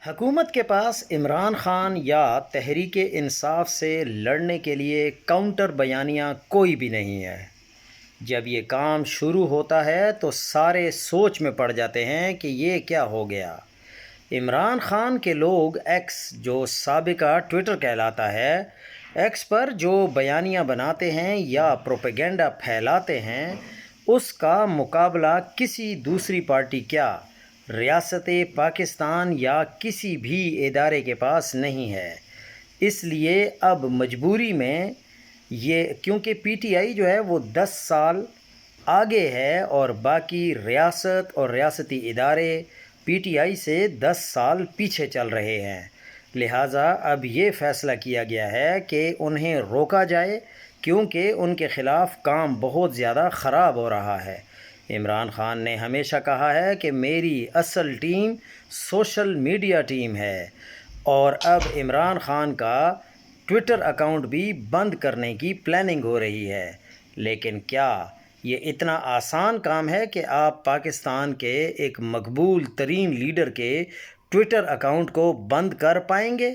حکومت کے پاس عمران خان یا تحریک انصاف سے لڑنے کے لیے کاؤنٹر بیانیہ کوئی بھی نہیں ہے۔ جب یہ کام شروع ہوتا ہے تو سارے سوچ میں پڑ جاتے ہیں کہ یہ کیا ہو گیا۔ عمران خان کے لوگ ایکس، جو سابقہ ٹویٹر کہلاتا ہے، ایکس پر جو بیانیہ بناتے ہیں یا پروپیگنڈا پھیلاتے ہیں، اس کا مقابلہ کسی دوسری پارٹی کیا، ریاست پاکستان یا کسی بھی ادارے کے پاس نہیں ہے۔ اس لیے اب مجبوری میں کیونکہ پی ٹی آئی جو ہے وہ 10 سال آگے ہے اور باقی ریاست اور ریاستی ادارے پی ٹی آئی سے 10 سال پیچھے چل رہے ہیں، لہٰذا اب یہ فیصلہ کیا گیا ہے کہ انہیں روکا جائے، کیونکہ ان کے خلاف کام بہت زیادہ خراب ہو رہا ہے۔ عمران خان نے ہمیشہ کہا ہے کہ میری اصل ٹیم سوشل میڈیا ٹیم ہے، اور اب عمران خان کا ٹویٹر اکاؤنٹ بھی بند کرنے کی پلاننگ ہو رہی ہے۔ لیکن کیا یہ اتنا آسان کام ہے کہ آپ پاکستان کے ایک مقبول ترین لیڈر کے ٹویٹر اکاؤنٹ کو بند کر پائیں گے؟